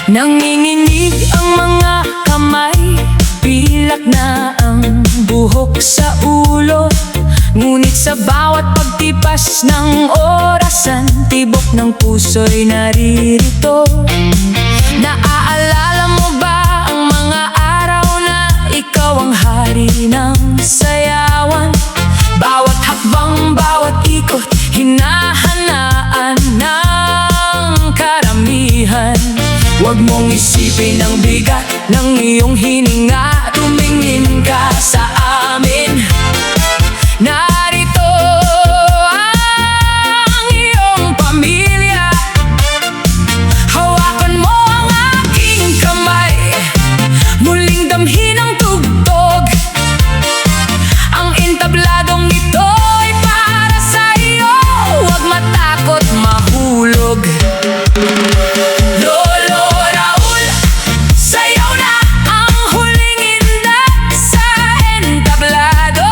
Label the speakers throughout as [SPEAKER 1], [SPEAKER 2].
[SPEAKER 1] Nanginginig ang mga kamay, pilak na ang buhok sa ulo. Ngunit sa bawat pagtipas ng orasan, tibok ng puso'y naririto. Naaalala mo ba ang mga araw na ikaw ang hari ng sayawan? Bawat hakbang, bawat ikot, hinahanaan ng karamihan. Huwag mong isipin ang bigat ng iyong hininga, tumingin ka sa amin. Narito ang iyong pamilya. Hawakan mo ang aking kamay, muling damhin ang tugtog. Ang entabladong ito'y para sa iyo, huwag matakot mahulog. Lolo Raul, sayaw na ang huling indak sa entablado.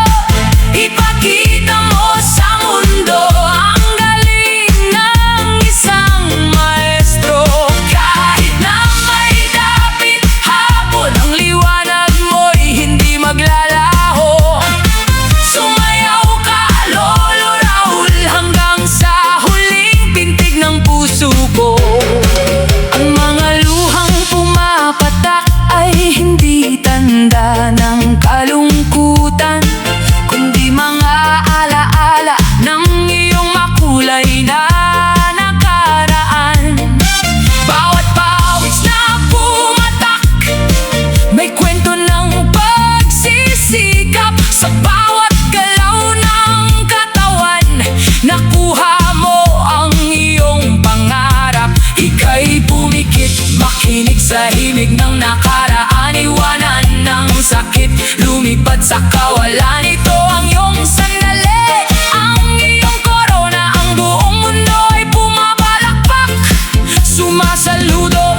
[SPEAKER 1] Ipakita mo sa mundo ang galing ng isang maestro. Kahit na may dapit hapon, ang liwanag mo'y hindi maglalaho. Sumayaw ka, Lolo Raul, hanggang sa huling pintig ng puso ko. Ang mga luhang pumapatak ay hindi tanda ng kalungkutan, kundi mga alaala ng iyong makulay na nakaraan. Bawat pawis na pumatak, may kwento ng pagsisikap. Sa bawat galaw ng katawan, nakuha mo ang iyong pangarap. Ika'y pumikit, makinig sa himig ng nakaraan. Iwanan ng sakit, lumipad sa kawalan. Ito ang iyong sandali, ang iyong korona. Ang buong mundo ay pumapalakpak, sumasaludo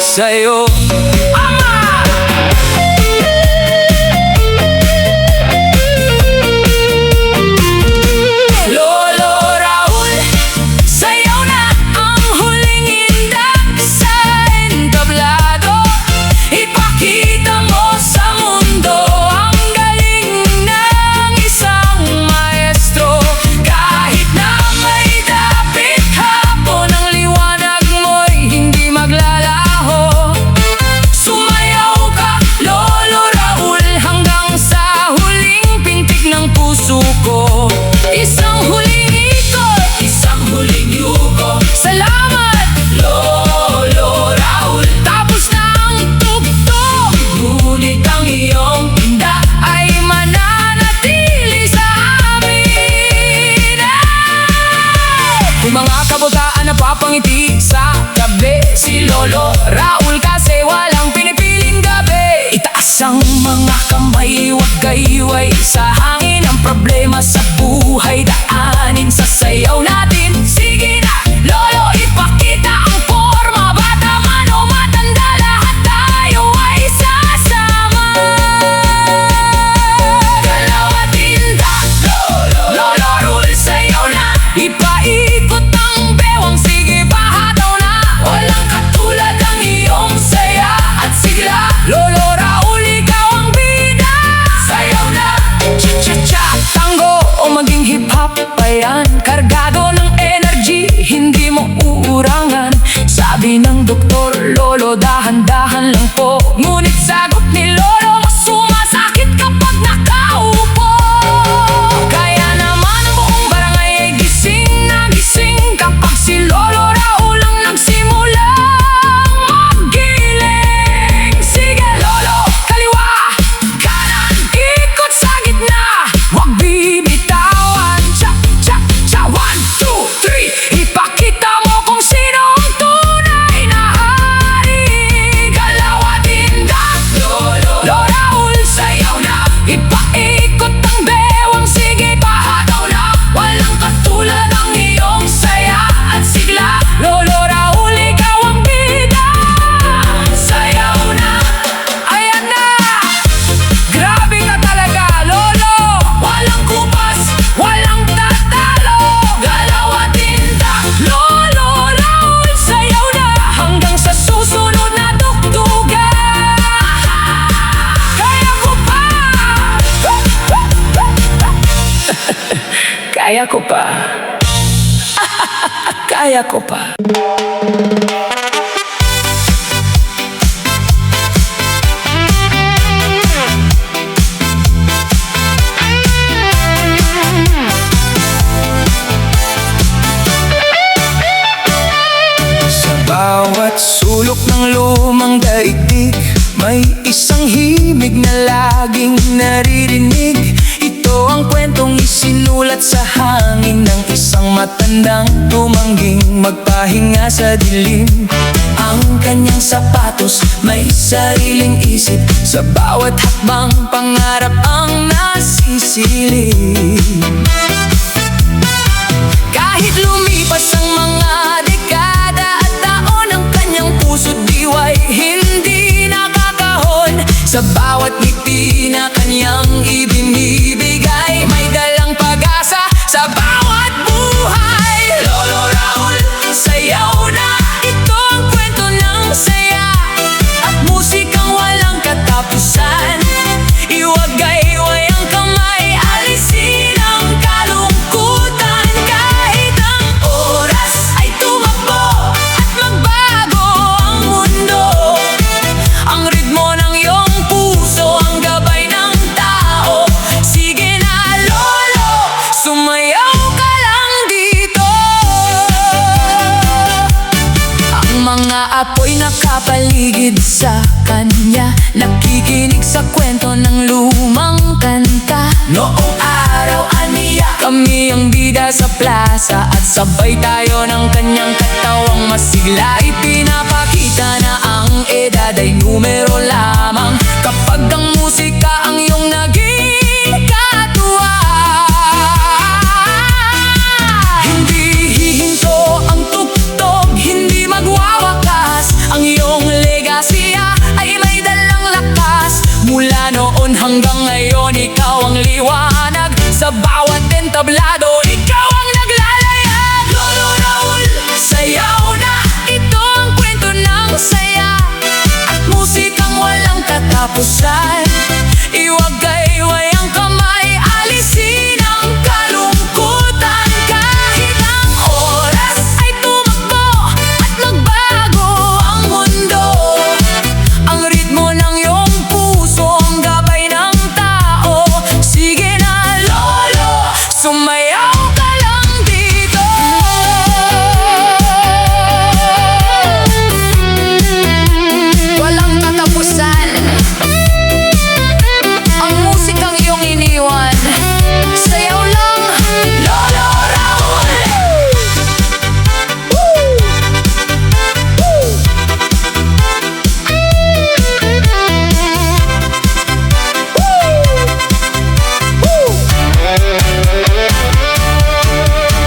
[SPEAKER 1] sa'yo, Ama! Lolo Raul, sayaw na ang huling indak sa entablado. Ipakita mo sa mundo ang galing ng isang maestro. Kahit na may dapit hapon, ang liwanag mo'y hindi maglalaho. Sumayaw ka, Lolo Raul, hanggang sa huling pintig ng puso ko. Isang huling ikot, isang huling yuko. Salamat, Lolo Raul. Tapos na ang tugtog, ngunit ang iyong tinda ay mananatili sa amin. Kung mga kabataan napapangiti sa tabi, si Lolo Raul kasi walang pinipiling gabi. Itaas ang mga kamay, huwag gayway sa hangin. Ang problema sa buhay, daanin sa sayaw natin. Sige na, Lolo, ipakita ang forma. Bata man o matanda, lahat tayo ay sasama. Galaw at indak, Lolo Raul, sayaw na. Ipaikot ang bewang, sige pahataw na. Walang katulad ang iyong saya at sigla. Lolo Raul, ikaw ang bida. Sayaw na, cha-cha-cha, tango o maging hip-hop pa yan. Kargado ng energy, hindi mo uurangan. Sabi ng doktor, Lolo, dahan-dahan lang po. Ngunit sagot ni Lolo, sumasakit kapag nakaupo. Kaya naman ang buong barangay ay gising na gising kapag si Lolo Raul ang nagsimulang maggiling. Sige Lolo, kaliwa, kanan, ikot sa gitna, huwag bibitawan. Cha, cha, cha, 1, 2, 3. Ipakita mo kung sino ang tunay na hari. Galaw at indak, Kaya ko pa. Kaya ko pa. Sa bawat sulok ng lumang daigdig, may isang himig na laging naririnig. Ito ang kwentong isinulat sa hangin ng isang matandang tumangging magpahinga sa dilim. Ang kanyang sapatos may sariling isip, sa bawat hakbang pangarap ang nasisilip. Kahit lumipas ang mga dekada at taon, ang kanyang puso't diwa'y hindi nakakahon. Sa bawat ngiti na kanyang ibinibigay, may dalang pag-asa sa bawat buhay. Lolo Raul, sayaw na! Ito ang kwento ng saya at musikang walang katapusan. Iwagay-way ang kamay, alisin ang kalungkutan. Kahit ang oras ay tumakbo at magbago ang mundo, ang ritmo ng iyong puso ang gabay ng tao. Sige na lolo, sumayaw ka lang dito. Ang mga apoy nakapaligid sa kanya, nakikinig sa kwento ng lumang kanta. Noong araw aniya, kami ang bida sa plaza at sabay tayo ng kanyang katawang masigla. Ipinapakita na ang edad ay numero lamang kapag ang musika ang iyong naging katuwang. Hindi hihinto ang tugtog, hindi magwawakas. Ang iyong legacy ay may dalang lakas. Mula noon hanggang ngayon, ikaw ang liwanag. Sa bawat entablado, ikaw ang naglalayag. Lolo Raul, sayaw na! Ito ang kwento ng saya at musikang walang katapusan. Iwagay-way ang kamay, alisin ang kalungkutan. Kahit ang oras ay tumakbo at magbago ang mundo, ang ritmo ng iyong puso ang gabay ng tao. Sige na lolo, sumayaw ka lang dito. Walang katapusan ang musikang iyong iniwan. Sayaw lang, Lolo Raul.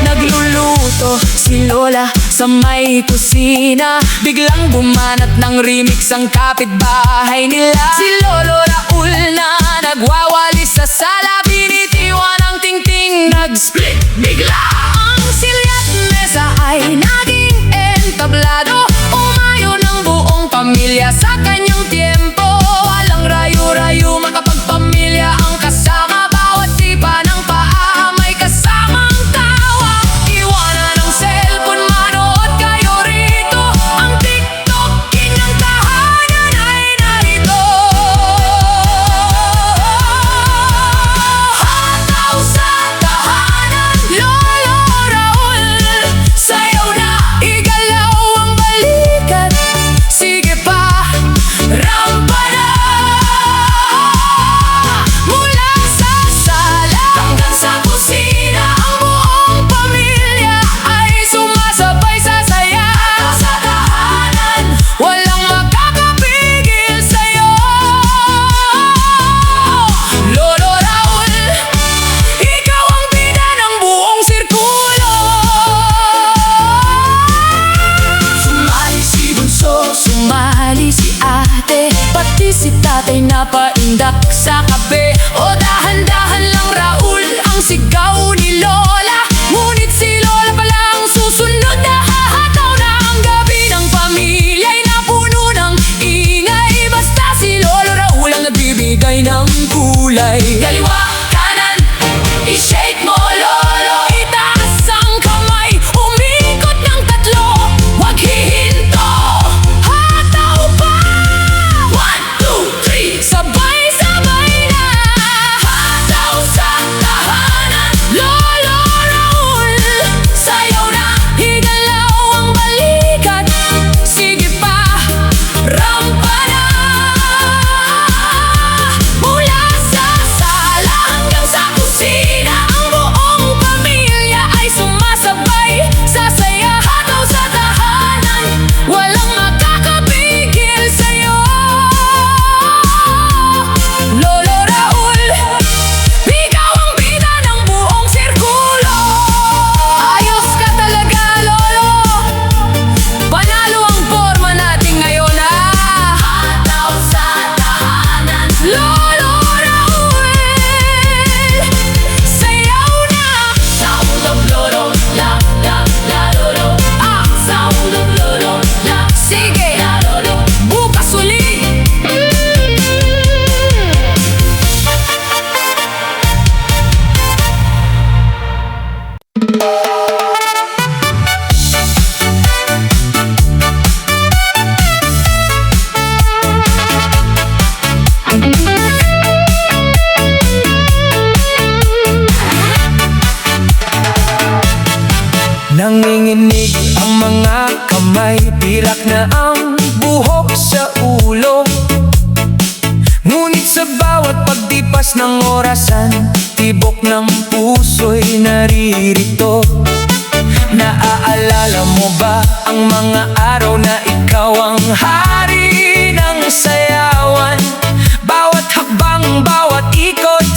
[SPEAKER 1] Nagluluto si Lola sa may kusina, biglang bumanat ng remix ang kapitbahay nila. Si Lolo Raul na nagwawalis sa sala, binitiwan ang tingting, nag-split bigla. Ang silya't mesa ay naging entablado, umayo ng buong pamilya sa kanyang tiempo. Walang rayo-rayo, makapagpamilya ang kasama. Bawat tipa ng paa may kasamang tawa. Iwanan ang cellphone, manood kayo rito. Ang TikTok, inyong tahanan ay narito. Hataw sa tahanan, Lolo Raul, sayaw na, igalaw ang balikat. Sige pa, rampa na! Mula sa sala hanggang sa kusina, ang buong pamilya ay sumasabay sa saya. Sa tahanan, walang makakapigil sa'yo. Lolo Raul, ikaw ang bida ng buong sirkulo. Sumali si bunso, sumali si ate, pati si tatay na paindak sa kape. O dahan-dahan lang Raul, ang sigaw ni Lola. Ngunit si Lola pala ang susunod na hahataw na. Ang gabi ng pamilya ay napuno ng ingay, basta si Lolo Raul ang nagbibigay ng kulay. Kaliwa, kanan, i-shake mo Lolo, ang buhok sa ulo. Ngunit sa bawat pagdipas ng orasan, tibok ng puso'y naririto. Naaalala mo ba ang mga araw na ikaw ang hari ng sayawan? Bawat hakbang, bawat ikot,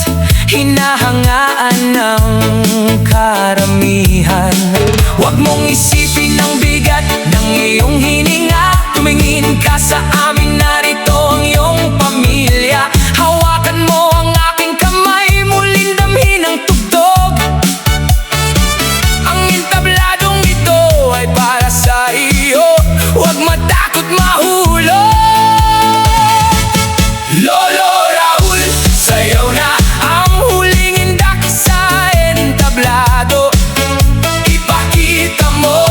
[SPEAKER 1] hinahangaan ng karamihan. Huwag mong isipin ang bigat ng iyong hininga. Tumingin ka sa amin, narito ang iyong pamilya. Hawakan mo ang aking kamay, muling damhin ang tugtog. Ang entabladong ito ay para sa iyo, huwag matakot mahulog. Lolo Raul, sayaw na ang huling indak sa entablado. Ipakita mo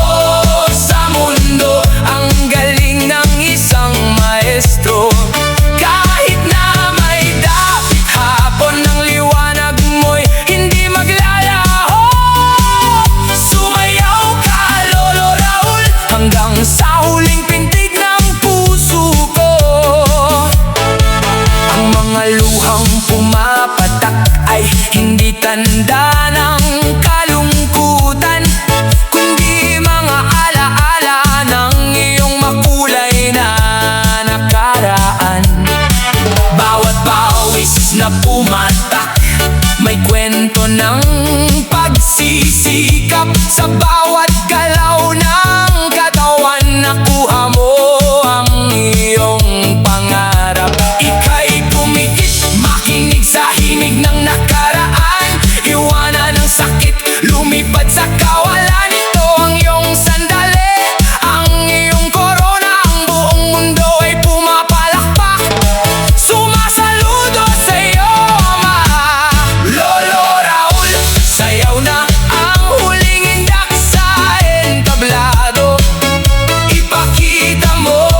[SPEAKER 1] sa mundo ang galing ng isang maestro. Kahit na may dapit hapon, ng liwanag mo'y hindi maglalaho. Sumayaw ka, Lolo Raul, hanggang sa huling pintig ng puso ko. Ang mga luhang pumapatak ay hindi tanda ng kalungkutan, kundi mga alaala ng iyong makulay na nakaraan. Bawat pawis na pumatak, may kwento ng pagsisikap. Sa bawat galaw ng katawan, nakuha mo ang iyong pangarap. Ika'y pumikit, makinig sa himig ng nakaraan. Iwanan ang sakit, lumipad sa kawalan. Ito ang iyong sandali, ang iyong korona. Ang buong mundo ay pumapalakpak, sumasaludo sa iyo, Ama. Lolo Raul, sayaw na ang huling indak sa entablado. Ipakita mo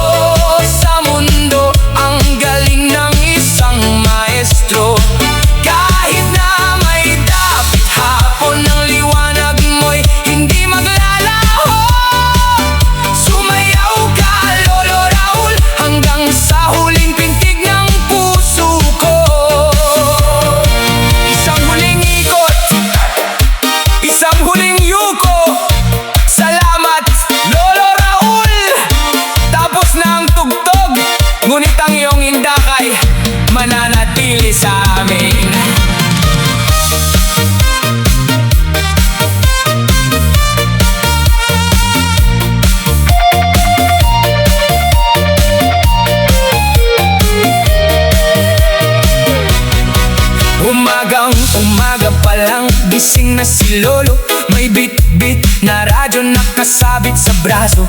[SPEAKER 1] sa mundo ang galing ng isang maestro. Kahit na may dapit hapon, ng liwanag mo'y hindi maglalaho. Sumayaw ka, Lolo Raul, hanggang sa huling pintig ng puso ko. Isang huling ikot, isang huling yuko. Salamat, Lolo Raul. Tapos na ang tugtog, ngunit ang iyong indak ay mananatili sa amin. Umagang umaga pa lang, gising na si Lolo. May bit-bit na radyo nakasabit sa braso.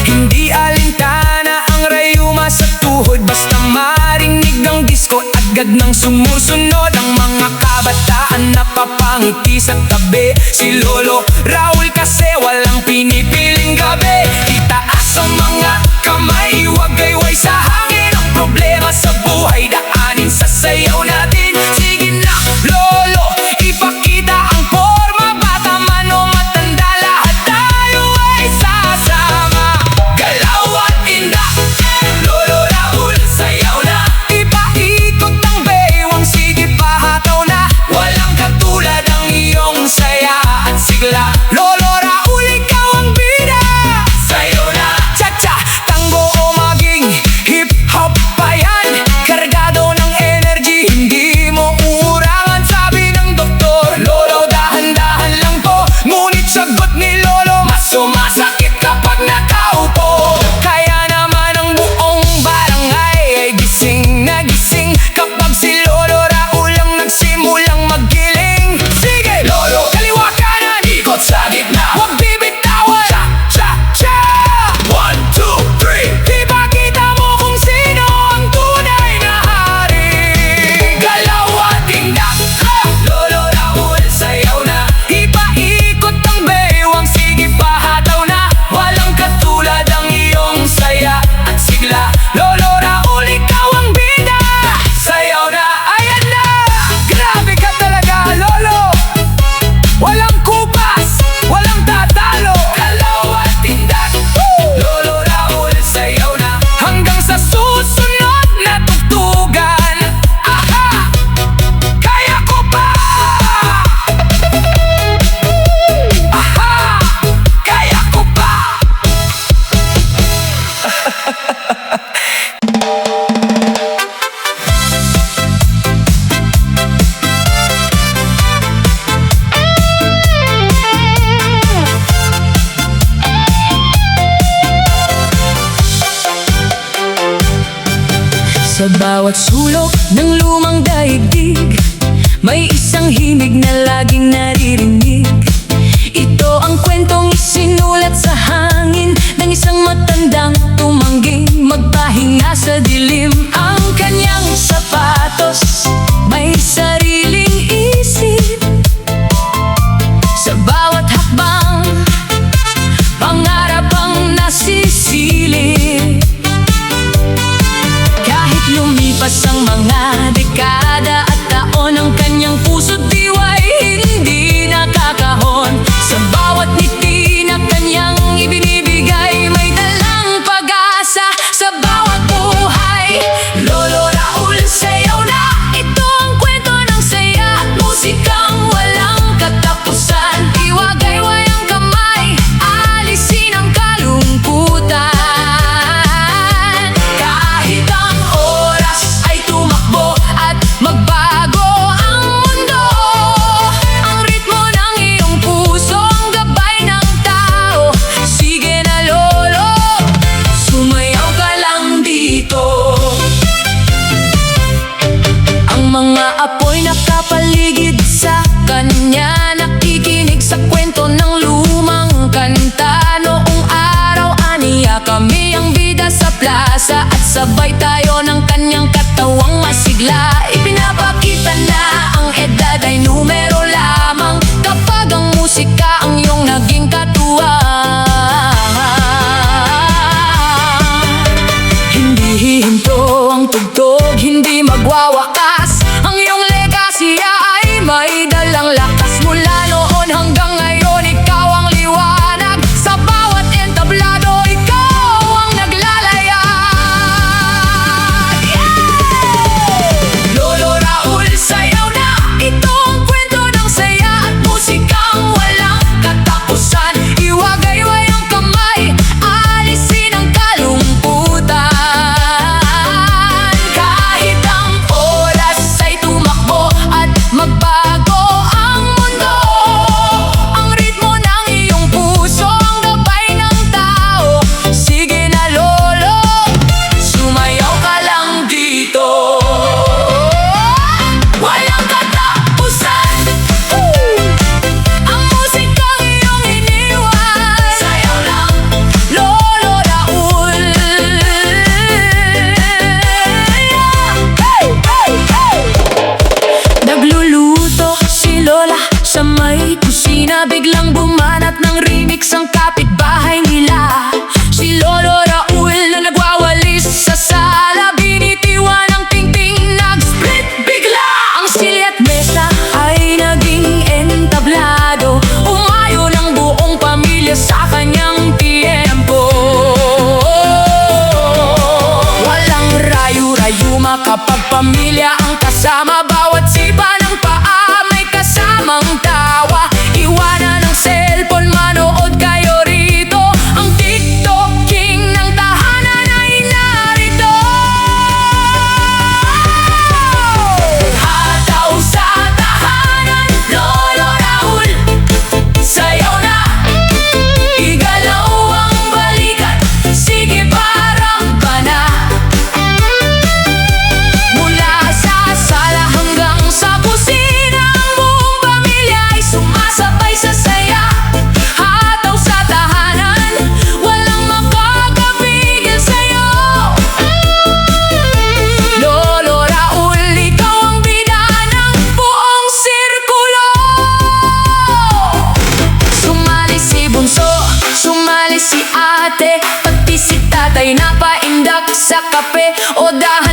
[SPEAKER 1] Hindi alintana ang rayuma sa tuhod, basta marinig ang disco, agad nang sumusunod ang mga kabataan. Napapangiti sa tabi si Lolo Raul, kasi walang pinipiling gabi. Itaas ang mga kamay, huwag gayway sa hangin. Ang problema sa buhay, daanin sa sayaw natin. Sige na, Lolo, ipakita ang forma. Bata man o matanda, lahat tayo ay sasama. Galaw at indak, Lolo Raul, sayaw na. Ipaikot ang bewang, sige pahataw na. Walang katulad ang iyong saya at sigla. Lolo Raul, ikaw ang bida. Sayaw na, cha-cha, Sa bawat sulok ng lumang daigdig, may isang himig na laging naririnig. Ito ang kwentong isinulat sa hangin ng isang matandang tumangging magpahinga sa dilim. Ang kanyang sapatos may sariling isip. Sa bawat hakbang, pangarap ang nasisilip. Kahit lumipas ang mga dekada at taon, ang kanyang puso't diwa'y hindi nakakahon. Sa bawat ngiti na kanyang ibinibigay, may dalang pag-asa sa bawat buhay. Lolo Raul, sayaw na! Ito ang kwento ng saya at musikang walang katapusan. Iwagayway ang kamay, alisin ang kalungkutan. Kahit ang oras ay tumakbo at magbago ang mundo, ang ritmo ng iyong puso ang gabay ng tao. Sige na lolo, sumayaw ka lang dito. Ang mga apoy nakapaligid sa kanya, nakikinig sa kwento ng lumang kanta. Noong araw, aniya kami ang bida sa plaza, at sabay tayo ng kanyang katawang masigla. Ipinapakita na ang edad ay numero lamang kapag ang musika ang iyong naging katuwang. Hindi hihinto ang tugtog, hindi magwawakas. Ang iyong legacy ay may dalang lakas. Mula noon hanggang ngayon, ikaw ang liwanag. Sa bawat entablado, ikaw ang naglalayag. Lolo Raul, sayaw na! Ito ang kwento ng saya at musikang walang katapusan. Iwagayway ang kamay, alisin ang kalungkutan. Kahit ang oras ay tumakbo at magbago ang mundo, ang ritmo ng iyong puso ang gabay ng tao. Sige na lolo, sumayaw ka lang dito. Walang katapusan ang musikang iyong iniwan. Sayaw lang, Lolo Raul. Nagluluto si Lola sa may kusina, biglang bumanat ng remix ang kapitbahay nila. Si Lolo Raul na nagwawalis sa sala, binitiwan ng tingting, nag-split bigla. Ang silya at mesa ay naging entablado, umayo ng buong pamilya sa kanyang tiempo. Walang rayu-rayuma kapag pamilya ang kasama, bawat sipa ng paa may kasamang tawa. Iwanan ang cellphone, manood kayo rito. Ang TikTok king ng tahanan ay narito. Hataw sa tahanan, Lolo Raul, sayaw na! Igalaw ang balikat, sige parang bana. Mula sa sala hanggang sa kusina, ang buong pamilya ay sumasabay sa saya. Hataw sa tahanan, walang makakapigil sa'yo. Lolo Raul, ikaw ang bida ng buong sirkulo. Sumali si bunso, sumali si ate, pati si tatay na paindak sa kape o dahan